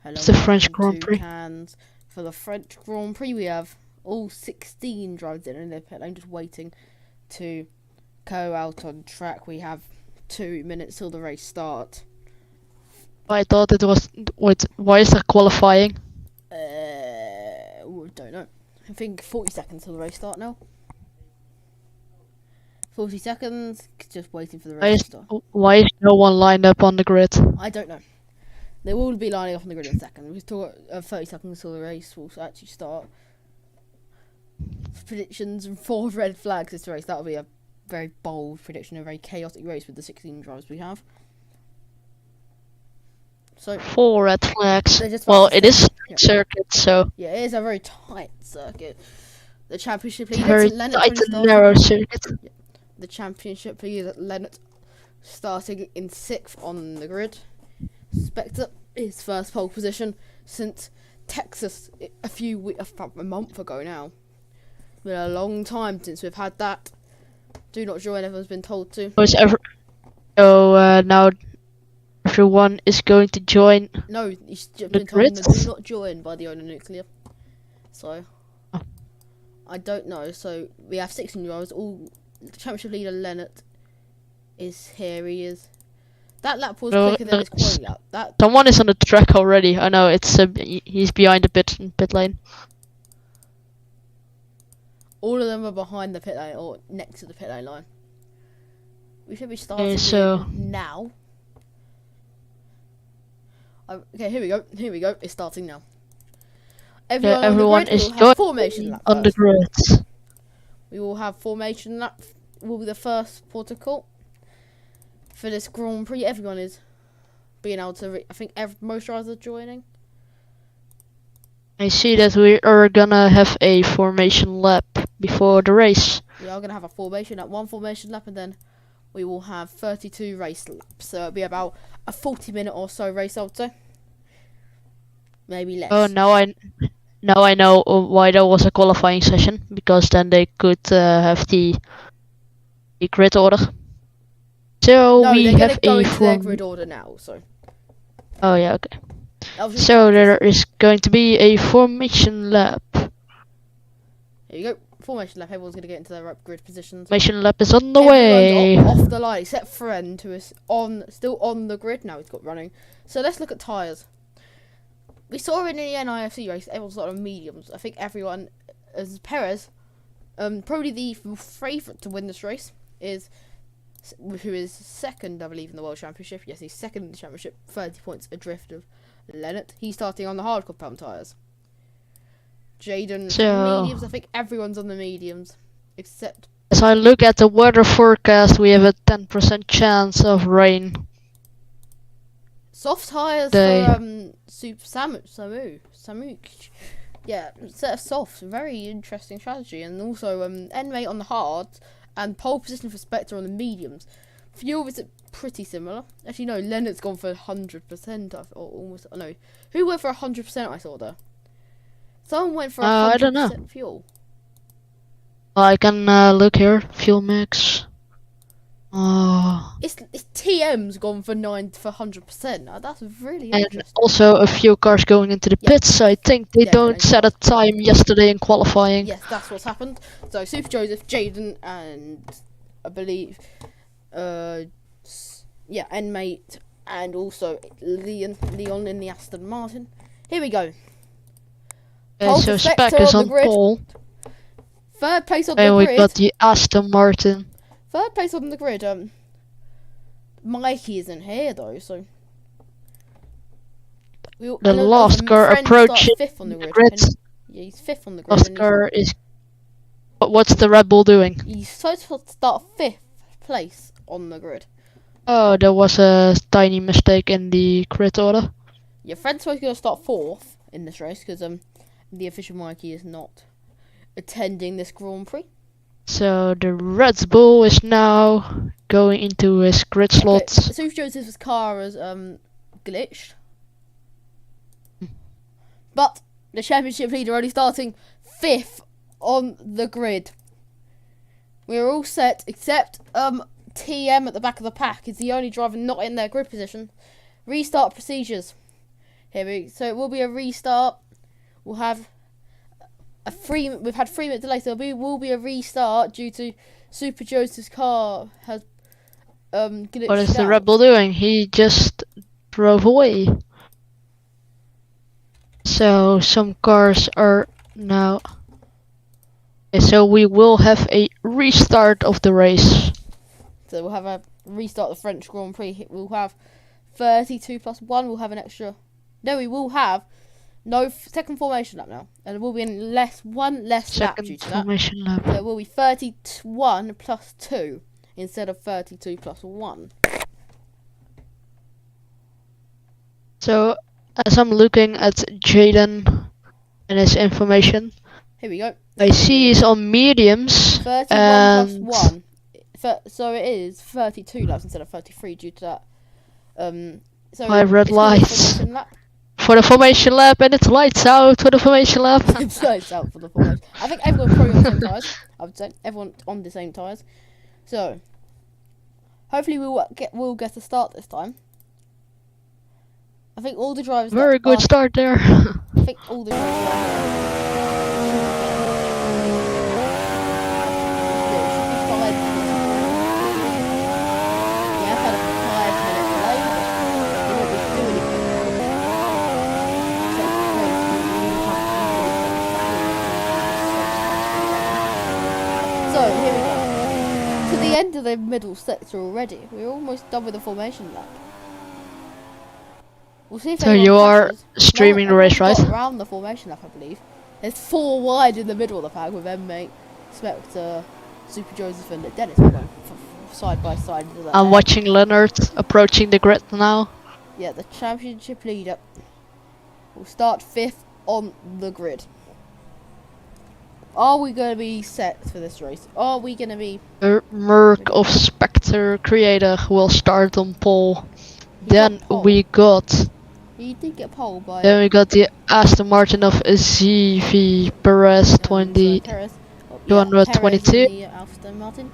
Hello, It's the French welcome Grand to Prix. Cannes. For the French Grand Prix, we have all 16 drivers in the pit lane just waiting to go out on track. We have 2 minutes till the race start. I thought it was. Wait, why is there qualifying? Don't know. I think 40 seconds till the race start now. 40 seconds, just waiting for the Why race is, to start. why is no one lined up on the grid? I don't know. They will be lining up on the grid in a second. We've got 30 seconds till the race will actually start. Predictions and 4 red flags this race. That'll be a very bold prediction, a very chaotic race with the 16 drivers we have. So 4 red flags. they're just Well, about to it is start. a circuit, so Yeah, it is a very tight circuit. The championship it's leader, very Leonard, tight already and narrow started. circuit. The championship leader, Leonard, starting in 6th on the grid. Spectre is first pole position since Texas a month ago now. It's been a long time since we've had that. Do not join, everyone's been told to. So now everyone is going to join. No, he's just The been told grid? do not join by the owner nuclear. So Oh. I don't know. So we have 16 drivers. All the championship leader Leonard is here. He is. That lap was No, quicker than his qualifying lap. That Someone is on the track already. I know it's he's behind the pit lane. all of them are behind the pit lane or next to the pit lane line. We should be starting so now. Okay, here we go. Here we go. It's starting now. everyone on the grid is will have formation lap on the first. grid. We will have formation lap. Will be the first protocol for this Grand Prix. Everyone is being able to. I think most drivers are joining. I see that we are gonna have a formation lap before the race. We are going to have a formation lap, one formation lap, and then we will have 32 race laps. So it'll be about a 40-minute or so race, I would say. Maybe less. Oh, now I know why there was a qualifying session, because then they could have the grid order. So No, we they're going have to go a into their grid order now. So. Oh yeah, okay. That was just So practice. there is going to be a formation lap. Here you go. Formation lap. Everyone's going to get into their grid positions. Formation lap is on the way. Everyone's off the line except Friend, who is still on the grid now. He's got running. So let's look at tyres. We saw in the NIFC race, everyone's got on mediums. I think everyone, as Perez, probably the favourite to win this race who is second, I believe, in the World Championship. Yes, he's second in the championship, 30 points adrift of Leonard. He's starting on the hardcore pump tyres. Jaden, mediums. I think everyone's on the mediums, except. As I look at the weather forecast, we have a 10% chance of rain. Soft tyres for Samuk. Yeah, set of soft. Very interesting strategy. And also N-Mate on the hards and pole position for Spectre on the mediums. Fuel is pretty similar. Actually, no, Leonard's gone for 100%. Or almost. Oh, no. Who went for 100%, I saw there? Someone went for 100% I don't know. fuel. I can look here. Fuel mix. It's TM's gone for 100%. Now, that's really And interesting. also a few cars going into the pits. I think they don't set a time yesterday in qualifying. Yes, that's what's happened. So Super Joseph, Jaden, and I believe, N-Mate, and also Leon in the Aston Martin. Here we go. So Spec is on pole. Third place on the And we grid. got the Aston Martin. Third place on the grid. Mikey isn't here though, so. The last car approaching fifth on the grid. Yeah, he's 5th on the grid. Last car is. What's the Red Bull doing? He's supposed to start 5th place on the grid. Oh, there was a tiny mistake in the grid order. Your friend's supposed to start 4th in this race because the official Mikey is not attending this Grand Prix. So the Red Bull is now going into his grid slot. Okay, Super Joseph's car has glitched. But the championship leader only starting 5th on the grid. We're all set except TM at the back of the pack is the only driver not in their grid position. Restart procedures. So it will be a restart. We'll have we've had 3 minute delay, so will be a restart due to Super Joseph's car has glitched What is the out. Red Bull doing? He just drove away. So some cars are now. Okay, so we will have a restart of the race. So we'll have a restart the French Grand Prix. We'll have 32 plus 1. We'll have an extra. No, we will have no second formation lap now, and it will be one less lap due to that. Formation lap. So it will be 31 plus 2 instead of 32 plus 1. So as I'm looking at Jaden and his information, Here we go. I see he's on mediums. 31 and plus 1. So it is 32 laps instead of 33 due to that. So my red it's gonna be a lights. formation lap. For the formation lap, and it's lights out for the formation lap. It's lights out for the formation. I think everyone's probably on the same tyres. I would say everyone on the same tyres. So hopefully we'll get a start this time. I think all the drivers. Very good start there. I think all the drivers. So here we go. To the end of the middle sector already. We're almost done with the formation lap. We'll see if So anyone you are crashes. streaming the race, right? Around the formation lap, I believe. There's 4 wide in the middle of the pack with M8, Spectre, Super Joseph, and Dennis going side by side. I'm watching Leonard approaching the grid now. Yeah, the championship leader will start 5th on the grid. Are we going to be set for this race? Are we going to be... Merc of Spectre Creator will start on pole. Then we got... He did get pole by... Then we got the Aston Martin of ZV Perez 222. Perez in the Aston Martin.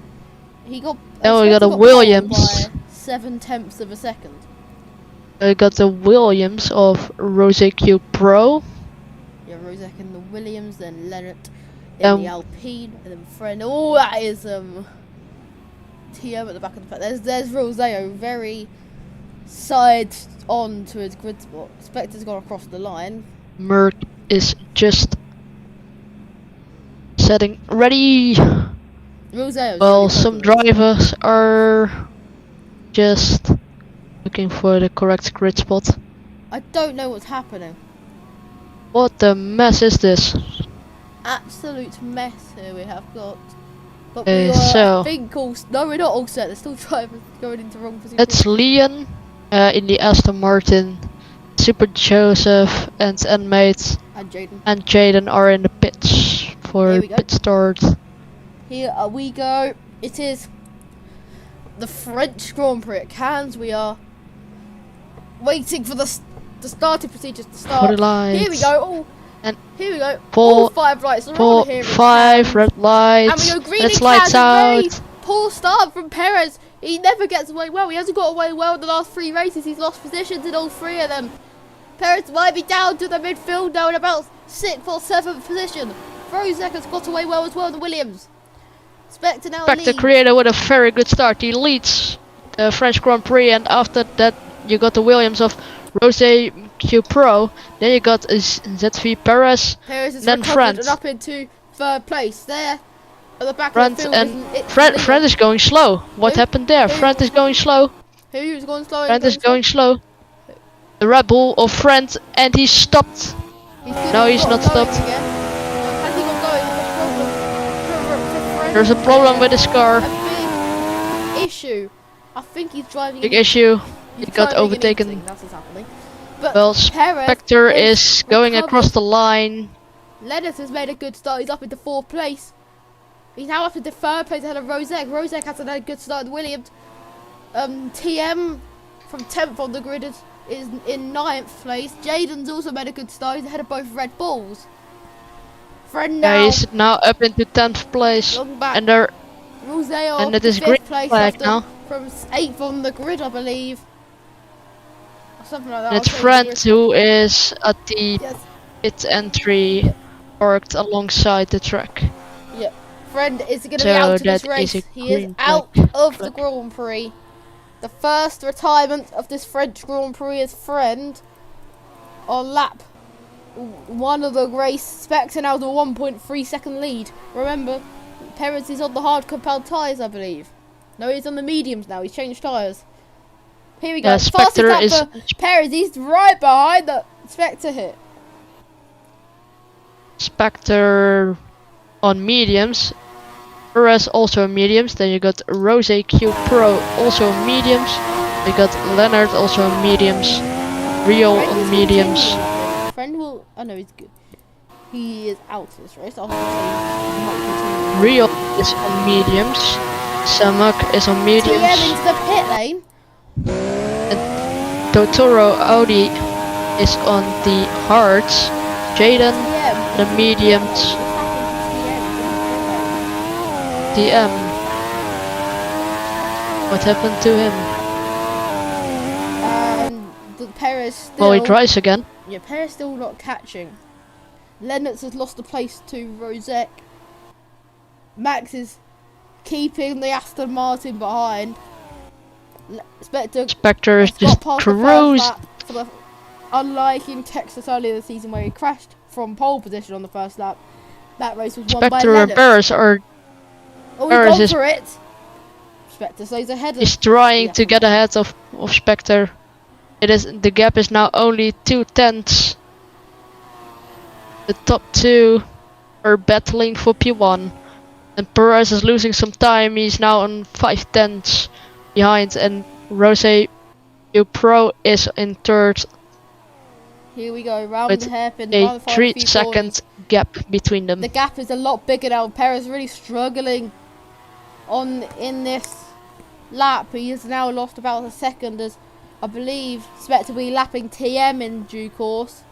He got... Then we got a Williams. By 7/10 of a second. We got the Williams of Rose Q Pro. Yeah, Rosek and the Williams, then Leonard in the Alpine, and then Friend. Oh, that is TM at the back of the pack. There's Roseo very side on to his grid spot. Spectre's gone across the line. Merc is just setting ready. Roseo's Well, really some popular. drivers are just looking for the correct grid spot. I don't know what's happening. What the mess is this? Absolute mess here we have got. But Okay, we are, so- I think no, we're not all set. There's still drivers going into wrong positions. It's Leon in the Aston Martin, Super Joseph and Mate And Jaden. and Jaden are in the pits for Here we go. pit start. Here we go. It is the French Grand Prix at Cannes. We are waiting for the starting procedures to start. For the lights. Here we go. Oh, And here we go. 4, All 5 lights are on 4, here. in 5 Cannes. red lights. And we go green Let's in lights Cannes. out. Poor start from Perez. He never gets away well. He hasn't got away well in the last 3 races. He's lost positions in all 3 of them. Perez might be down to the midfield now in about 6th or 7th position. Rosek has got away well as well in the Williams. Spectre now Spectre leads. Creator with a very good start. He leads the French Grand Prix, and after that you got the Williams of Rose Q Pro. Then you got ZV Perez. Perez is Then recovered France. and up into 3rd place. There at the back France of the field. and Fred is going slow. What Who? happened there? Who? Fred is going slow. Who's going slow? Fred is going slow. The Red Bull of Fred, and he stopped. No, he's not stopped. Has he got going? There's a problem with his car. A big issue. I think he's driving. Big in- issue. he's He got driving in overtaken. eating, That's what's happening. But Well, Perez Spectre has is going recovered. across the line. Lennis has made a good start. He's up into 4th place. He's now up into 3rd place ahead of Rosek. Rosek has had a good start with Williams. TM from 10th on the grid is in 9th place. Jaden's also made a good start. He's ahead of both Red Bulls. Friend now. He's now up into 10th place, Long back. and they're Roseo and it is 5th green place flag after- now. from 8th on the grid, I believe. something like that. And its I'll take friend the risk. who is at the Yes. pit entry Yep. parked alongside the track. Yep. Friend is going to So be out of that this is race. a He is green out flag. of the Grand Prix. The first retirement of this French Grand Prix is Friend on lap 1 of the race. Spectre now with a 1.3 second lead. Remember, Perez is on the hard compelled tyres, I believe. No, he's on the mediums now. He's changed tyres. Here we go. Yeah, Fastest Spectre lap is for Perez. He's right behind the Spectre hit. Spectre on mediums. Perez also on mediums. Then you got Rose Q Pro also on mediums. You got Leonard also on mediums. Rio Friend on is mediums. continuing. Friend will. Oh no, he's good. He is out of this race. I'll say he might continue. Rio is on mediums. Samak is on TM mediums. into the pit lane. Totoro Audi is on the hards. Jaden TM. the mediums. DM. What happened to him? The Perez still. Oh, he tries again. Yeah, Perez still not catching. Lennox has lost the place to Rosek. Max is keeping the Aston Martin behind. Spectre is has just got past the first cruised. lap for the, unlike in Texas earlier this season where he crashed from pole position on the first lap. That race was won by Spectre and Lennox. Paris are Oh, Perez he's is- gone for it. Spectre stays ahead of. is trying Yeah. to get ahead of Spectre. The gap is now only 2/10. The top two are battling for P1. And Perez is losing some time. He's now on 5/10 behind, and Rose U Pro is in third Here we go, round with the hairpin, a round the final 3 few second corners. gap between them. The gap is a lot bigger now. Perez really struggling in this lap. He has now lost about a second, as I believe Spectre will be lapping TM in due course.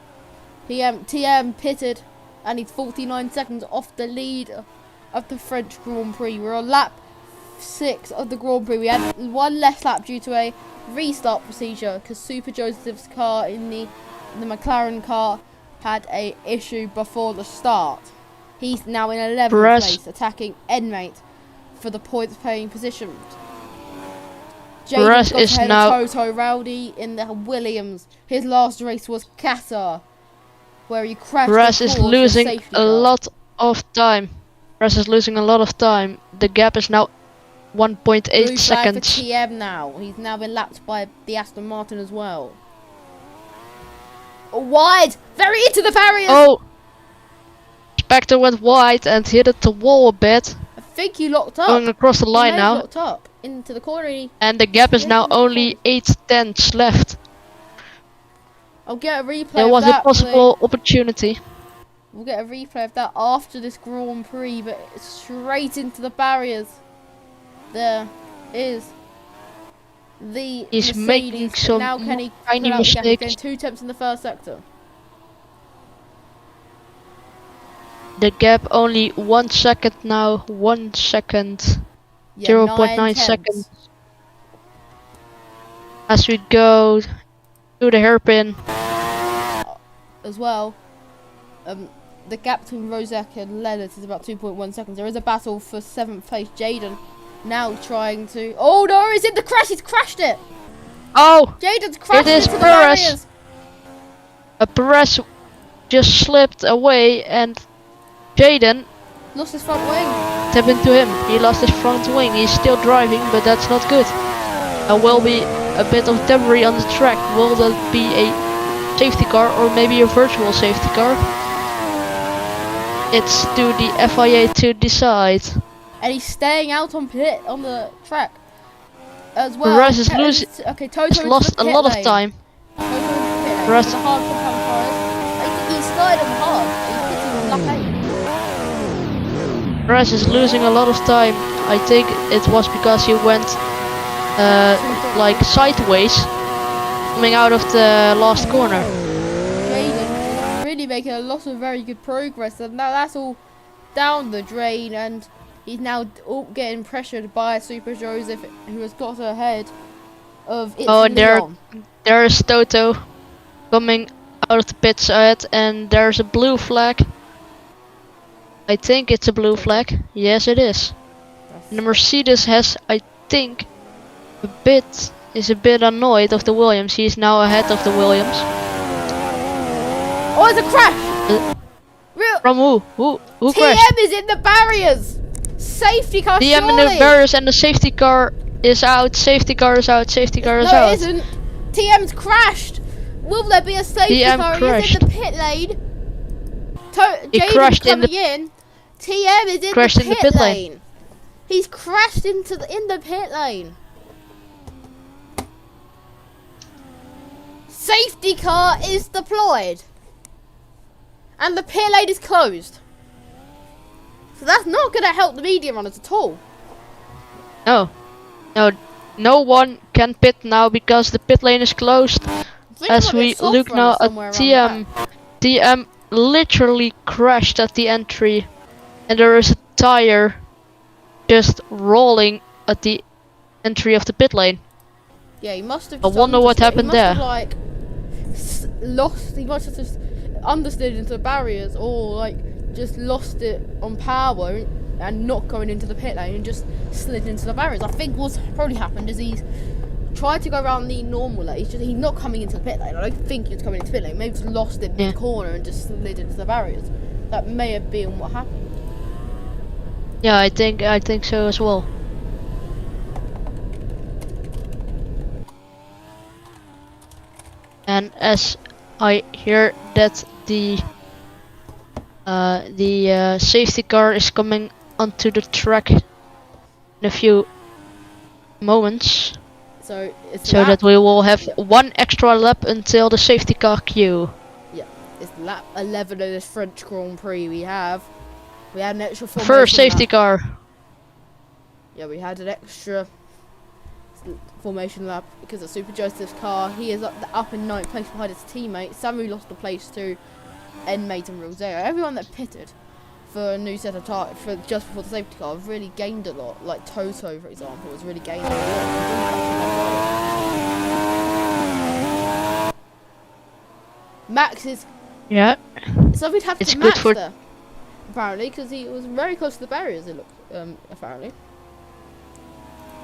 TM pitted, and he's 49 seconds off the lead of the French Grand Prix. We're on lap 6 of the Grand Prix. We had one less lap due to a restart procedure because Super Joseph's car in the McLaren car had a issue before the start. He's now in 11th Perez. place, attacking Enmate for the points paying position. Perez Jaden's got is ahead now- of Toto Rowdy in the Williams. His last race was Qatar, where he crashed. Perez the is course with losing safety a car. lot of time. Perez is losing a lot of time. The gap is now 1.8 Blue flag for seconds. TM now. He's now been lapped by the Aston Martin as well. Wide, very into the barriers. Oh! Spectre went wide and hit it the wall a bit. I think you locked up. Going across the He line may have now. locked up into the corner. And the gap is Yeah, now into the only corner. 8/10 left. I'll get a replay. There of was a that, possible opportunity. We'll get a replay of that after this Grand Prix, but it's straight into the barriers. There is the He's Mercedes, making but some now can he tiny pull out the gap? He's mistakes. getting 2 tenths in the first sector. The gap only 1 second now. 1 second. Yeah, 0.9 9 seconds. As we go to the hairpin. as well. The gap between Rosek and Leonard is about 2.1 seconds. There is a battle for 7th place. Jaden now trying to. Oh no, he's in the crash. He's crashed it. Oh! Jaden's crashed is into the Perez. barriers. Perez just slipped away and Jaden Lost his front wing. tapped into him. He lost his front wing. He's still driving, but that's not good. There will be a bit of debris on the track. Will that be a safety car or maybe a virtual safety car? It's to the FIA to decide. And he's staying out on the track as well. Perez is losing. Okay, Toto He's into lost the a pit lot of lane. time. Toto into the pit lane Perez- with the hard compound tyres. He started on hard. He's hitting lap 8. Perez is losing a lot of time. I think it was because he went like sideways coming out of the last corner. Jaden is really making a lot of very good progress, and now that's all down the drain, and he's now all getting pressured by Super Joseph, who has got ahead of it's Oh, and Leon. there is Toto coming out of the pit side, and there's a blue flag. I think it's a blue flag. Yes, it is. And the Mercedes has, I think, is a bit annoyed of the Williams. He's now ahead of the Williams. Oh, it's a crash! Real From who? Who TM crashed? is in the barriers! Safety car, TM in surely! the barriers, and the safety car is out. Safety car is out. Safety car is No, out. it isn't. TM's crashed! Will there be a safety TM car? crashed. He's in the pit lane. He Jaden's crashed in coming in. TM is in crashed the in the pit pit lane. lane. He's crashed in the pit lane. Safety car is deployed. And the pit lane is closed. So that's not going to help the medium runners at all. No one can pit now because the pit lane is closed. As we look now at TM, TM literally crashed at the entry, and there is a tire just rolling at the entry of the pit lane. Yeah, he must have. I wonder what happened there. He must have lost. He must have just understood into the barriers, or like just lost it on power and not going into the pit lane and just slid into the barriers. I think what's probably happened is he's tried to go around the normal lane. He's not coming into the pit lane. I don't think he's coming into the pit lane. Maybe just lost it in the corner and just slid into the barriers. That may have been what happened. Yeah, I think so as well. And as I hear that the safety car is coming onto the track in a few moments, so that we will have one extra lap until the safety car queue. Yeah, it's lap 11 of this French Grand Prix. We had an extra formation First safety lap. car. Yeah, we had an extra formation lap because of Super Joseph's car. He is up in 9th place behind his teammate. Samu lost the place to Enmate and Roseo. Everyone that pitted for a new set of tires for just before the safety car really gained a lot. Like Toto, for example, was really gaining a lot. Max is so we'd have to match there apparently because he was very close to the barriers. It looked apparently.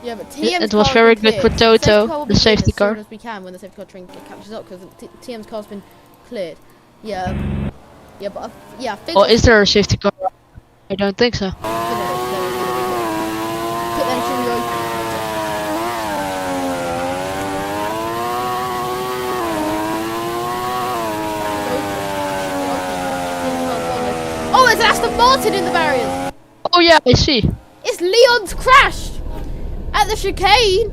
Yeah, but TM's it was very good for Toto, the safety car. As soon as we can when the safety car train catches up because TM's car's been cleared. Yeah, but I think. Or is there a safety car? I don't think so. Oh, it's Aston Martin in the barriers. Oh yeah, I see. It's Leon's crashed at the chicane.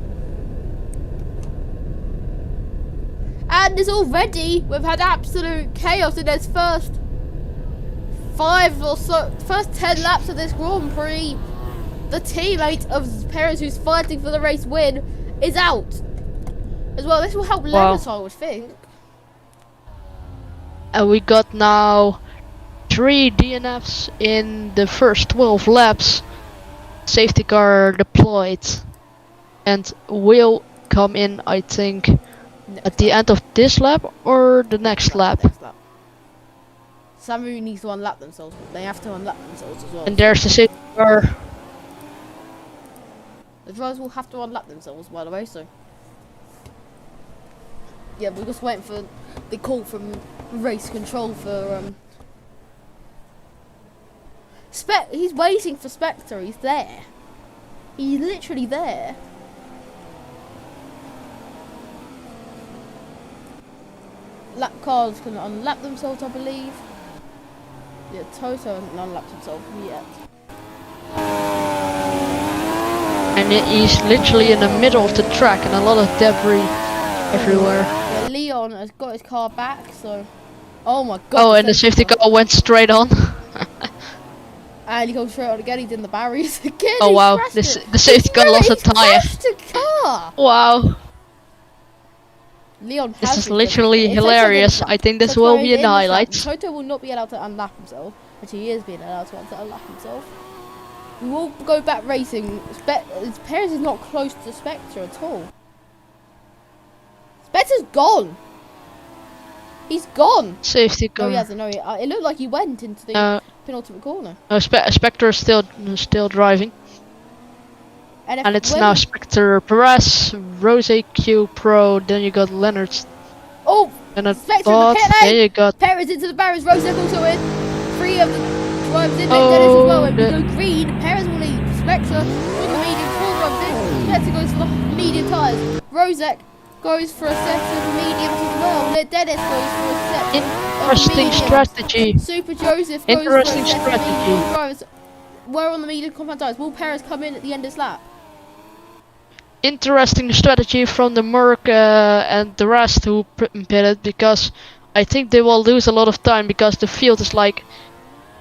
And it's already, we've had absolute chaos in his first 10 laps of this Grand Prix. The teammate of Perez who's fighting for the race win is out. As well, this will help Lewis, I would think. And we got now 3 DNFs in the first 12 laps. Safety car deployed. And will come in, I think, at the end of this lap or the next lap. Samu needs to unlap themselves, but they have to unlap themselves as well. And there's the safety car. The drivers will have to unlap themselves, by the way, so. Yeah, we're just waiting for the call from race control for, he's waiting for Spectre, he's there. He's literally there. Lap cars can unlap themselves, I believe. Yeah, Toto hasn't unlapped himself yet. And he's literally in the middle of the track and a lot of debris everywhere. Yeah, Leon has got his car back, so. Oh my god. Oh, and the safety car went straight on. And he goes straight on again, he's in the barriers again. Oh wow, the safety car lost a tire. Car. Wow. Leon this is literally hilarious. I think this will be in the highlights. Toto will not be allowed to unlap himself, but he is being allowed to unlap himself. We will go back racing. Perez is not close to Spectre at all. Spectre's gone. He's gone. Safety No, car. he hasn't. No, it looked like he went into the penultimate corner. Spectre is still driving. And it's when now Spectre, Perez, Rose Q Pro, then you got Leonard. Oh! And a Spectre in the bot, pit then lane! you got... Perez into the barriers, Rosek also in. 3 of the drivers in, Oh, Dennis as well. And we the- go green, Perez will lead. Spectre with the medium, 4 drivers in. Spectre goes for the medium tyres. Rosek goes for a set of mediums as well. Dennis goes for a set Interesting of mediums. strategy. Super Joseph goes Interesting for a set of strategy. medium drivers. We're on the medium compound tyres. Will Perez come in at the end of this lap? Interesting strategy from the Merc and the rest who pitted, because I think they will lose a lot of time because the field is like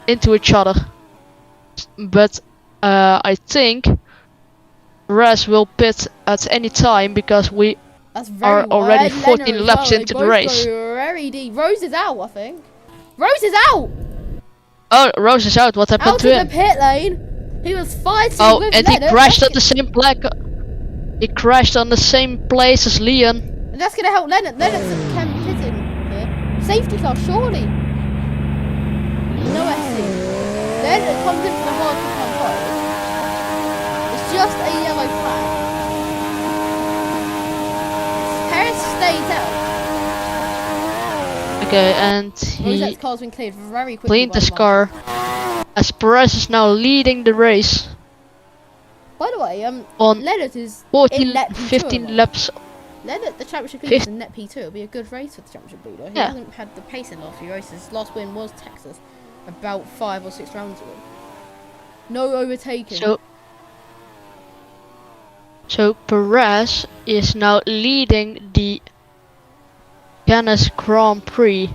into each other. But I think Raz will pit at any time because we That's very are already wide. 14 Leonard as laps well. into They the both race. go very deep. Rose is out, I think. Rose is out! Oh, Rose is out. What happened Out to of him? the pit lane. He was fighting Oh, with and he Leonard. crashed at the same He crashed on the same place as Leon. And that's going to help Leonard. Leonard's pitting here. Safety car, surely. No SC. Leonard comes in for the hard compound tyres. It's just a yellow flag. Perez stays out. Okay, and he Rosette's car's been cleared very quickly. cleaned by his the car. As Perez is now leading the race By the way, on Leonard is 14, in net P2. 15 laps. Leonard, the championship leader, is in net P2. It'll be a good race for the championship leader. He Yeah. hasn't had the pace in the last few races. His last win was Texas, about 5 or 6 rounds ago. No overtaking. So Perez is now leading the Canis Grand Prix,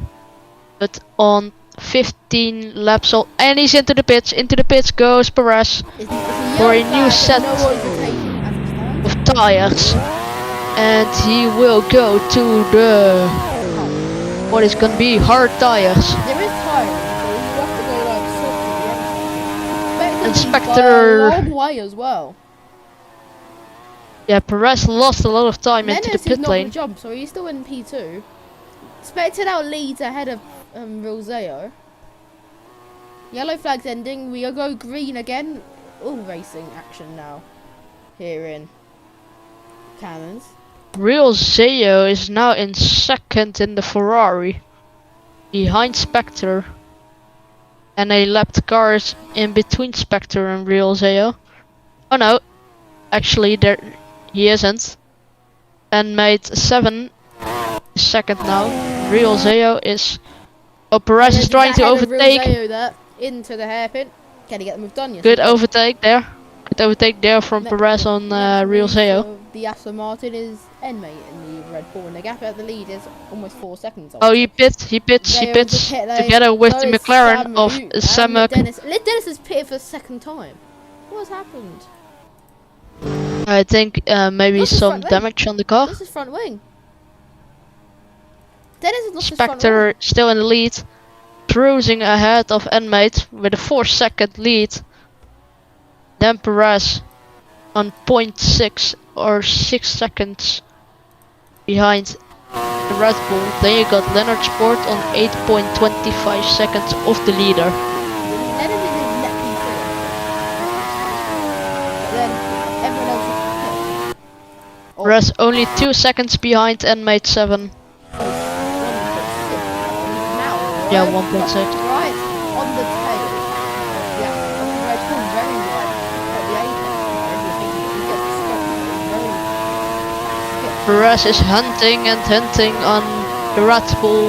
but on 15 laps old, and he's into the pits. Into the pits goes Perez It's for a yellow new flag, set no overtaking as it stands. of tires, and he will go to the what is gonna be hard tires. There is tiring, so you have to go like soft at the end. Spectre- By a long way as well. Yeah, Perez lost a lot of time into the Menace is pit not lane. going to jump, so he's still in P2. Spectre now leads ahead of Roseo. Yellow flag's ending. We go green again. All racing action now. Here in Cannons. Real Zeo is now in second in the Ferrari, behind Spectre, and a lapped car is in between Spectre and Real Zeo. Oh no, actually there he isn't. And made 7 is second now. Real Zeo is. Oh, Perez is trying to Ahead of overtake. Roseo there, into the hairpin. Can he get the move done? Yes, Good he can. overtake there. Good overtake there from Perez on Next Real move Zeo. for the Aston Martin is Enmate in the Red Bull, and the gap at the lead is almost 4 seconds. Oh, he pits Zeo into together pit lane. with So the is McLaren Samu of and Samu. Dennis. Dennis has pitted for the second time. What's happened? I think maybe Look, his some front wing. damage on the car. This is front wing. Dennis has lost his front wing. Spectre still in the lead, cruising ahead of Enmate with a 4-second lead. Then Perez on 0.6 or 6 seconds behind the Red Bull. Then you got Leonard Sport on 8.25 seconds of the leader. Dennis is in net P2. But then everyone else is pit. Oh, Perez only 2 seconds behind Enmate 7. 1.6. Now, Yeah, right 1.6. Right on the tail. Yeah, on the Red Bull, very wide. At the apex, if you're thinking he gets stuck, very Perez is hunting and hunting on the Red Bull,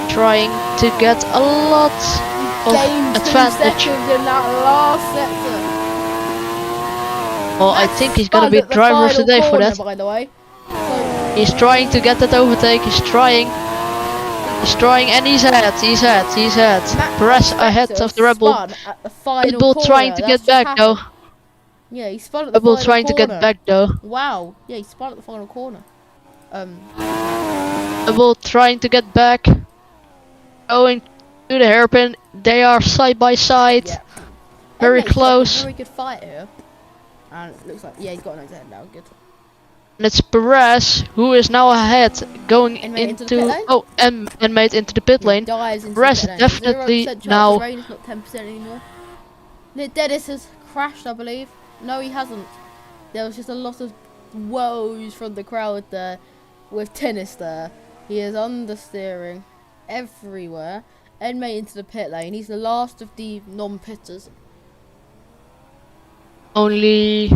trying to get a lot of gained 2 advantage. seconds in that last sector. Well, I think he's gonna be driver of the day for that. By the way, so He's trying to get that overtake. He's trying, and he's ahead. Max Perez ahead Spector of the Red Bull. spun at the final Red Bull corner. trying to That's get just back though. happened. Yeah, he spun at the Red Bull final trying to corner. get back though. Wow. Yeah, he spun at the final corner. Red Bull trying to get back, going to the hairpin. They are side by side, Yeah. very Enmate's got a close. very good fight here. And it looks like, yeah, he's got an exit now. Good. And it's Perez who is now ahead, going And made into the pit into lane? and made into the pit lane. Dives into Perez the pit lane. definitely 0% chance now. of rain, it's not 10% anymore. Dennis has crashed, I believe. No, he hasn't. There was just a lot of woes from the crowd there with Tennis there. He is understeering everywhere. Ed made into the pit lane. He's the last of the non-pitters. Only,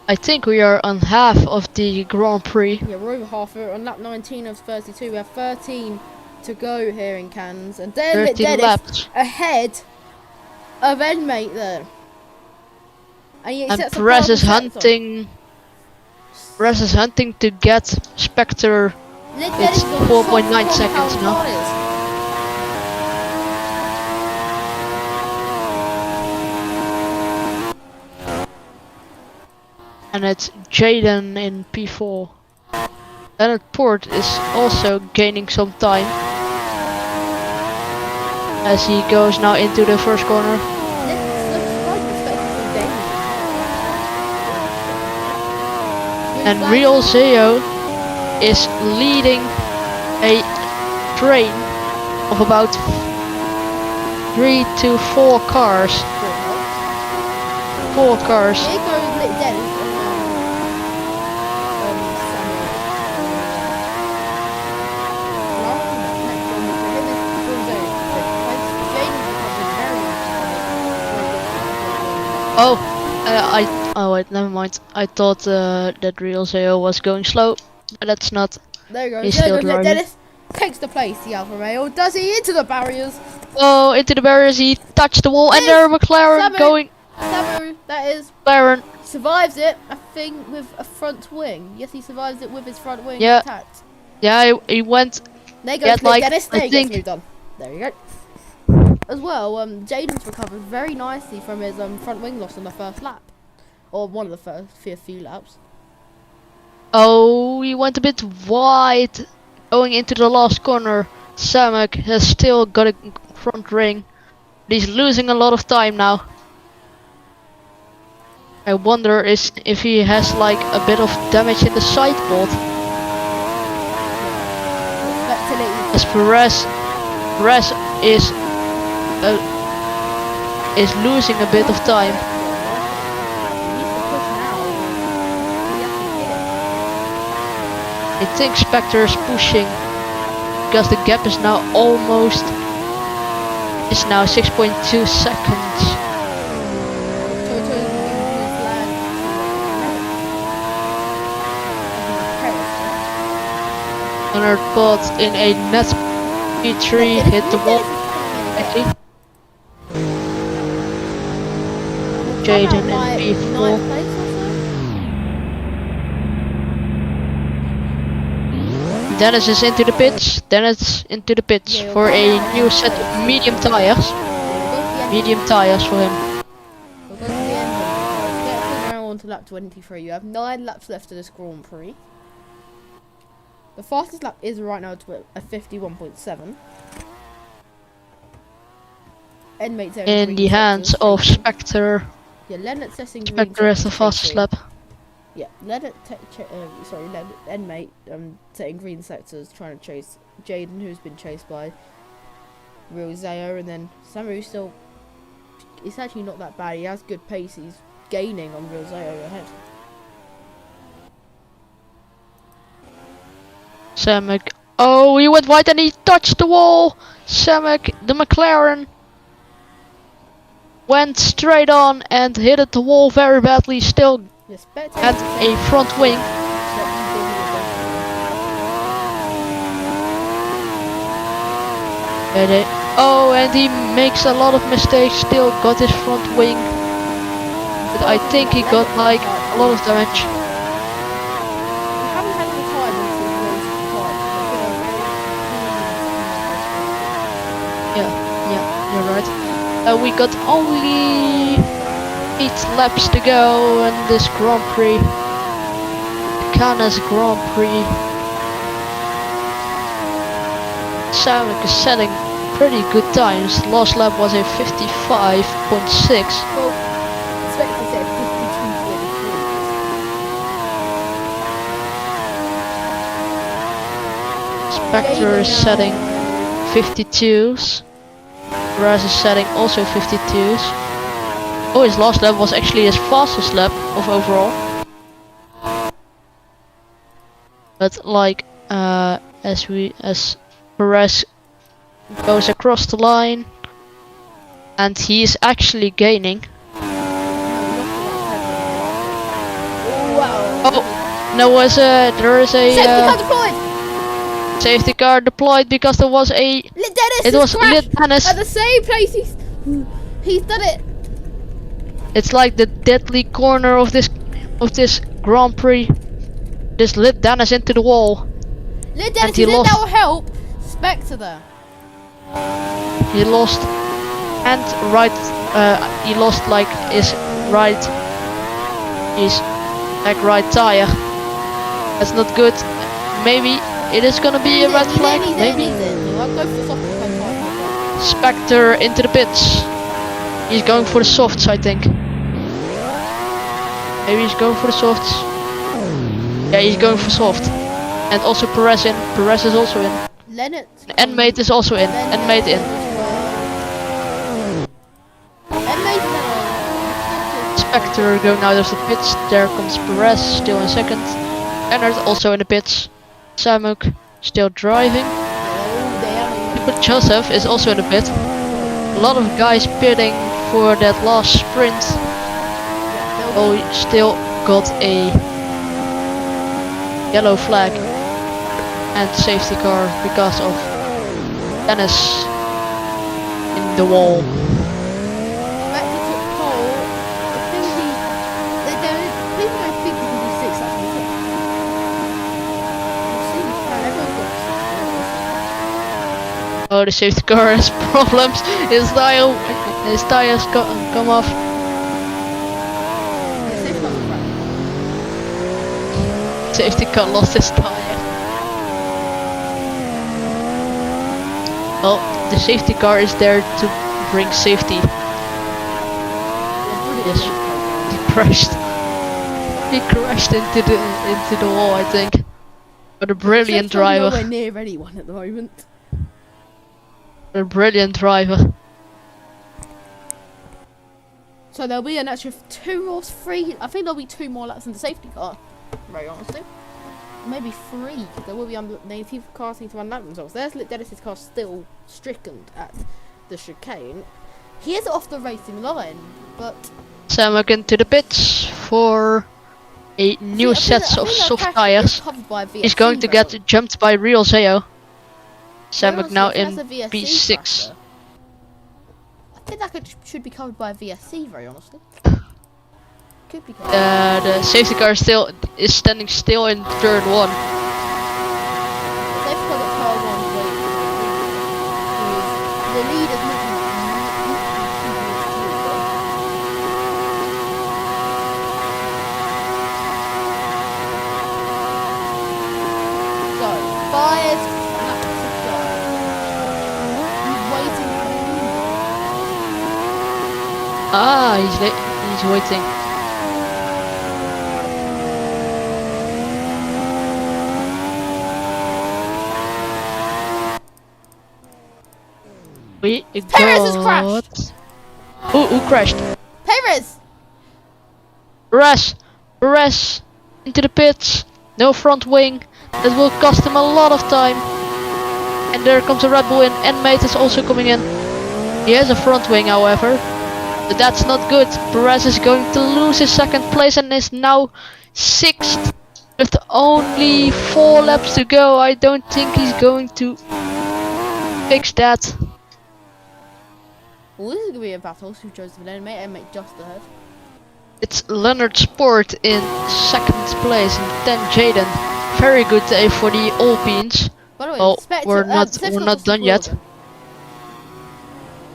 I think we are on half of the Grand Prix. Yeah, we're over half of it. On lap 19 of 32, we have 13 to go here in Cannes. And then 13 Dennis laps. ahead of Edmate there. And, he sets a Perez is purple text on. hunting. Perez is hunting to get Spectre. Dennis It's got a 4.9 soft seconds compound now. tyres. And it's Jaden in P4. Leonard Port is also gaining some time as he goes now into the first corner. And Real Zeo is leading a train of about 3 to 4 cars. 4 cars. Here goes Lit Dennis Oh, wait, never mind. I thought that Real Zeo was going slow, but that's not. There you go. He's There still goes Lit driving. Dennis. Takes the place, the Alfa Romeo. Does he into the barriers? Oh, into the barriers, he touched the wall, and Yes! there McLaren Samu. going. Samu, that is, McLaren, survives it, I think, with a front wing. Yes, he survives it with his front wing Yeah. intact. yeah, he went. There goes Yeah, Lit like, Dennis. There I he gets think- moved on. There you go. As well, Jaden's recovered very nicely from his front wing loss on the first lap. Or one of the first few laps. Oh, he went a bit wide, going into the last corner. Samek has still got a front ring, but he's losing a lot of time now. I wonder if he has like a bit of damage in the sideboard. As Perez is losing a bit of time. I think Spectre is pushing because the gap is now almost. It's now 6.2 seconds. Leonard Port in a net P3 hit the wall. Jaden in P4. Dennis is into the pits. Dennis into the pits for a new set of medium tires. Medium tires for him. Now on to lap 23. You have 9 laps left of this Grand Prix. The fastest lap is right now to a 51.7. In the hands of Spectre. Yeah, Leonard setting green. Spectre is the fastest lap. Yeah, Leonard, Endmate, setting green sectors, trying to chase Jaden, who's been chased by Real Zeo, and then Samu still. It's actually not that bad. He has good pace. He's gaining on Real Zeo ahead. Samek. Oh, he went wide and he touched the wall. Samek, the McLaren, went straight on and hit at the wall very badly. Still had a front wing. Oh, and he makes a lot of mistakes. Still got his front wing, but I think he got like a lot of damage. Yeah, you're right. We got only 8 laps to go in this Grand Prix. Cannes Grand Prix. Samek is setting pretty good times. Last lap was a 55.6. Spectre is setting 52s. Perez is setting also 52s. Oh, his last lap was actually his fastest lap of overall. But like as Perez goes across the line, and he is actually gaining. Wow. Oh, there is a safety car deployed because there was a. It was Lit Dennis at the same place. He's done it. It's like the deadly corner of this Grand Prix. Just lit Dennis into the wall. Lit Dennis, that will help. Spectre there. He lost and right. He lost like his right tire. That's not good. Maybe it is gonna be a red flag. Maybe. Spectre into the pits. He's going for the softs, I think. Maybe he's going for the softs. Yeah, he's going for soft. And also Perez in. Perez is also in. And Mate is also in. And Mate in. Spectre going out of the pits. There comes Perez, still in second. Leonard also in the pits. Samuk still driving. But Joseph is also in the pit. A lot of guys pitting for that last sprint. Oh, still got a yellow flag and safety car because of Dennis in the wall. Oh, the safety car has problems. His tires come off. Safety car lost his tire. Well, the safety car is there to bring safety. Yes, he crashed. He crashed into the wall, I think. But a brilliant driver. Nowhere near anyone at the moment. A brilliant driver. So there'll be an extra 2 or 3. I think there'll be 2 more laps in the safety car. Very honestly, maybe 3. There will be native cars need to run lap themselves. There's Dennis's car still stricken at the chicane. He is off the racing line, but Samak into the pits for a new set of soft tires. He's going to get jumped by Real Zeo. Samak now in P6. I think that should be covered by a VSC, very honestly. Could be covered. The safety car is standing still in turn 1. The safety car got car 1 waiting. The lead is not. So, bias. Ah, he's waiting. Perez has crashed. Who crashed? Perez into the pits. No front wing. That will cost him a lot of time. And there comes a Red Bull in. And Mate is also coming in. He has a front wing, however. But that's not good. Perez is going to lose his second place and is now 6th. With only 4 laps to go. I don't think he's going to fix that. Well, this is going to be a battle. Who chose the Mate and Mate just ahead. It's Leonard Sport in 2nd place and then Jaden. Very good day for the Alpines. By the way, we're not done yet. Again.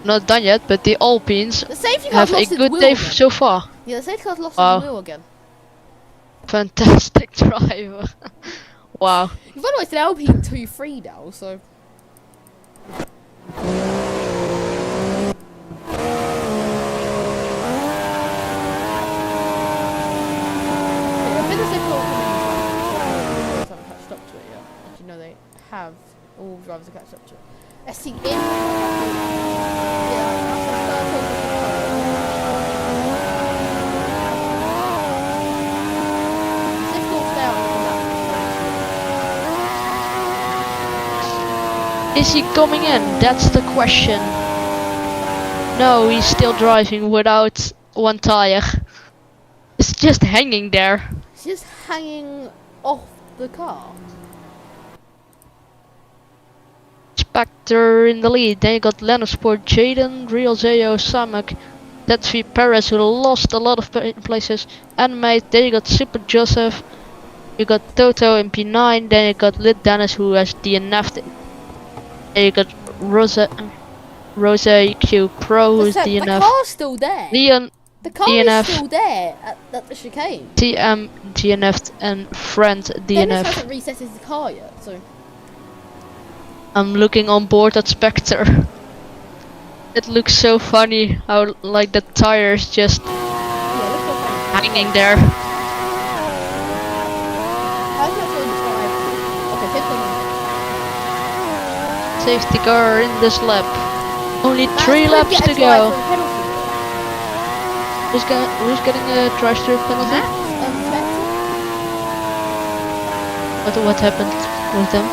Not done yet, but the Alpines have a good day so far. Yeah, the safety car's lost his wheel again. Fantastic driver. Wow. By the way, it's an Alpine 2-3 now, so. Is he coming in? That's the question. No, he's still driving without one tire. It's just hanging there. It's just hanging off the car. Spectre in the lead. Then you got Lennosport, Jaden, Real Zeo, Samak, Letvi Perez, who lost a lot of places. Animate. Then you got Super Joseph. You got Toto in P9. Then you got Lit Dennis, who has DNF'd. Then you got Rose Q Pro, who's DNF. The car's still there. Leon. The car DNF. is still there at the chicane. TM DNF'd and Friend Dennis DNF. hasn't reset his car yet, so. I'm looking on board at Spectre. It looks so funny how like the tires just hanging there. Safety car in this lap. Only 3 laps to go. Who's getting a drive-through penalty? What happened with them?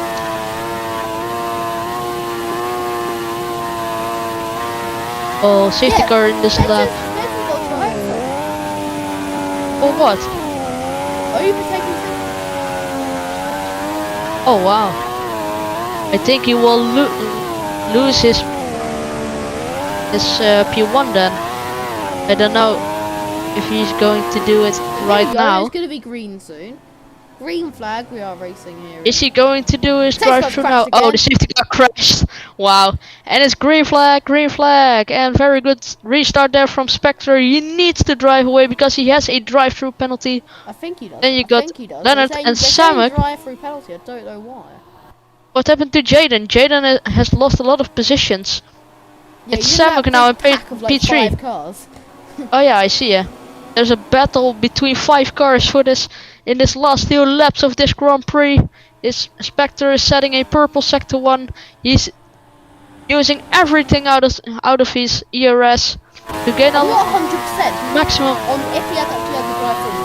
Oh, safety car in this lap. For what? Oh wow. I think he will lose his P1 then. I don't know if he's going to do it right now. It's going to be green soon. Green flag, we are racing here. Is he going to do his drive-through now? again. Oh, the safety car crashed. Wow. And it's green flag, and very good restart there from Spectre. He needs to drive away because he has a drive-through penalty. I think he does. Then you got Leonard and Samek. Drive-through penalty. I don't know why. What happened to Jaden? Jaden has lost a lot of positions. Yeah, It's Samek now in P3. 5 cars. Oh yeah, I see. Yeah. There's a battle between 5 cars for this in this last 2 laps of this Grand Prix. His Spectre is setting a purple sector 1. He's using everything out of his ERS to gain a not 100% maximum. On if he had actually had the drive-through.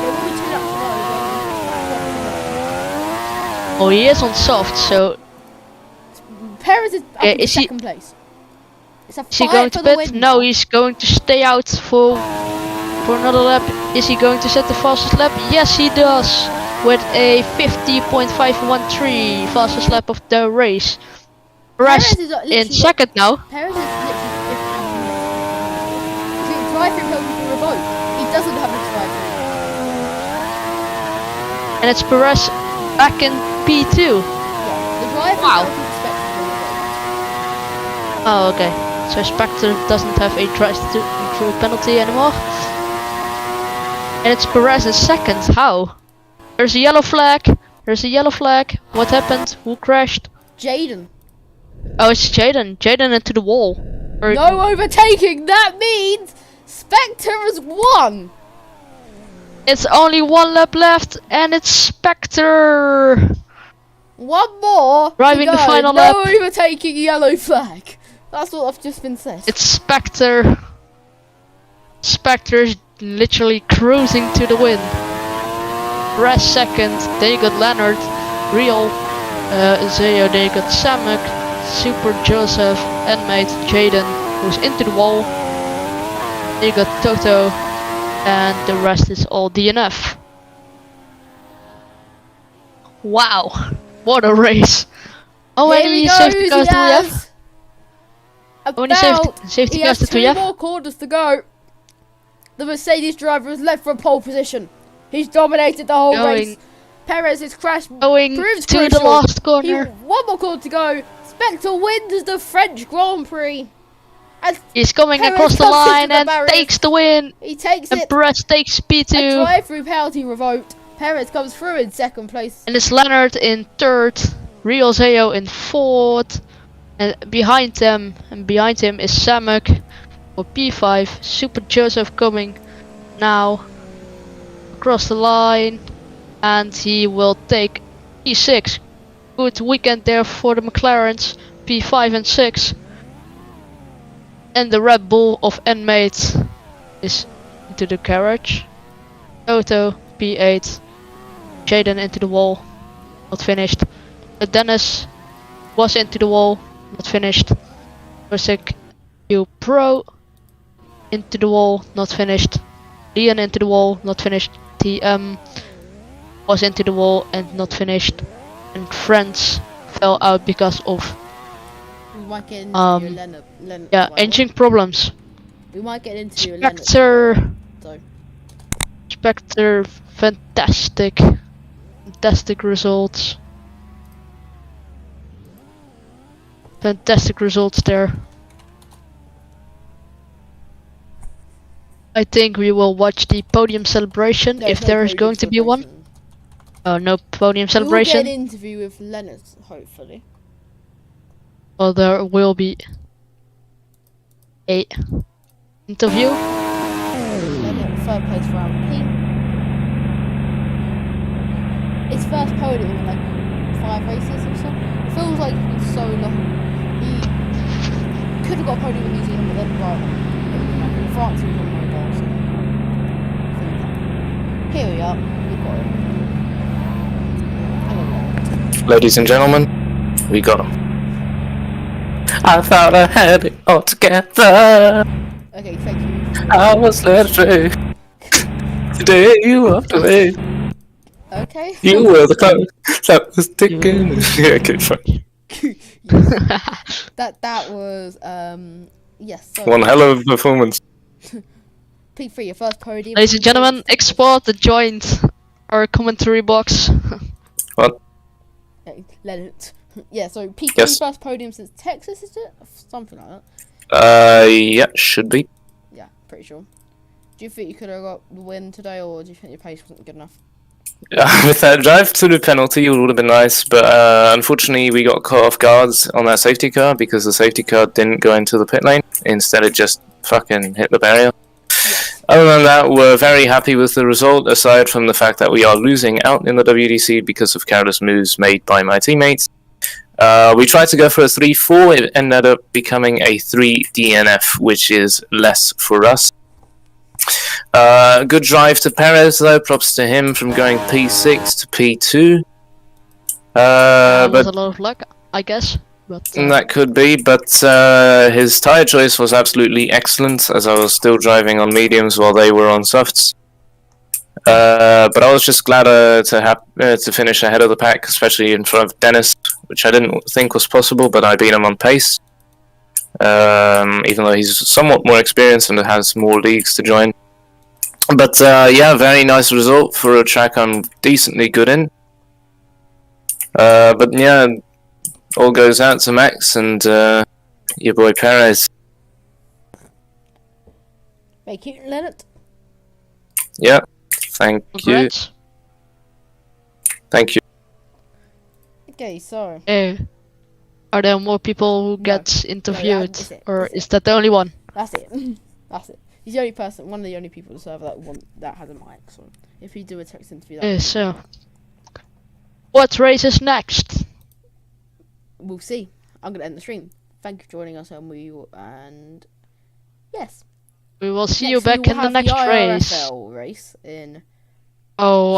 There will be 2 laps to go. Oh, he is on soft, so Perez is up in second place. It's a is he going to pit? No, he's going to stay out for another lap. Is he going to set the fastest lap? Yes, he does, with a 50.513 fastest lap of the race. Perez in second now. Perez is literally 50. Drive-through penalty for revoke. He doesn't have a drive-through. And it's Perez back in P2. Yeah, the drive-through penalty expected to revoke. Oh, okay. So Spectre doesn't have a drive-through penalty anymore. And it's Perez in second. How? There's a yellow flag. What happened? Who crashed? Jaden. Oh, it's Jaden. Jaden into the wall. No overtaking. That means Spectre has won. It's only 1 lap left, and it's Spectre. One more. Driving the final lap. No overtaking. Yellow flag. That's what I've just been said. It's Spectre. Spectre's literally cruising to the win. Perez second. Then you got Leonard, Real Zeo. Then you got Samek, Super Joseph, Endmate, Jaden, who's into the wall. Then you got Toto, and the rest is all DNF. Wow, what a race! Oh, Here any he safety cars do we have? How many safety cars do we have? 2 more corners to go. The Mercedes driver has led for a pole position. He's dominated the whole race. Perez is crashed. Going to the last corner. 1 more corner to go. Spectre wins the French Grand Prix. And he's coming Perez across the line and takes the win. He takes and it. Perez takes P2. A drive-through penalty revoked. Perez comes through in second place. And it's Leonard in third. Real Zeo in fourth. And behind him is Samek for P5. Super Joseph coming now across the line, and he will take P6. Good weekend there for the McLarens, P5 and 6. And the Red Bull of Endmate is into the garage. Toto P8. Jaden into the wall. Not finished. Dennis was into the wall, not finished. Rosic Q Pro into the wall, not finished. Leon into the wall, not finished. TM was into the wall and not finished. And Friends fell out because of We might get into your Leonard. engine problems. We might get into your Leonard. Spectre, So Spectre, fantastic results. Fantastic results there. I think we will watch the podium celebration if there is going to be one. Oh, no podium celebration. We'll get an interview with Leonard, hopefully. Well, there will be a interview. Leonard, third place round P. His first podium in like 5 races or so. It feels like it's been so long. He could have got a podium in New Zealand, but then in France he was on mobile. So here we are. We've got him. Ladies and gentlemen, we got him. I thought I had it all together. Okay, thank you. I was led astray. Today you walked away. Okay. You were the clock that was ticking. Yeah, okay, fine. That was yes. So One hell of a performance. P3, your first podium. Ladies and gentlemen, export the joint our commentary box. What? Leonard. Yeah, so P3 Yes. first podium since Texas, is it? Something like that. Yeah, should be. Yeah, pretty sure. Do you think you could have got the win today, or do you think your pace wasn't good enough? With that drive to the penalty, it would have been nice, but unfortunately we got caught off guards on that safety car because the safety car didn't go into the pit lane. Instead, it just fucking hit the barrier. Yes. Other than that, we're very happy with the result, aside from the fact that we are losing out in the WDC because of careless moves made by my teammates. We tried to go for a 3-4, it ended up becoming a 3 DNF, which is less for us. Good drive to Perez though, props to him from going P6 to P2. With But a lot of luck, I guess. But that could be, but his tyre choice was absolutely excellent, as I was still driving on mediums while they were on softs. But I was just glad to finish ahead of the pack, especially in front of Dennis, which I didn't think was possible, but I beat him on pace. Even though he's somewhat more experienced and has more leagues to join. But yeah, very nice result for a track I'm decently good in. But yeah, all goes out to Max and your boy Perez. Thank you, Leonard. Yeah, thank you. congrats. Thank you. Okay, so Are there more people who No. get interviewed, that's it, or that's is that the only one? that's it. That's it. He's the only person, one of the only people on the server that has a mic. So if you do a text interview, that So what race is next? we'll see. I'm gonna end the stream. Thank you for joining us, and yes. We will see you Next, we back will in the have next race. IRFL race in Oh,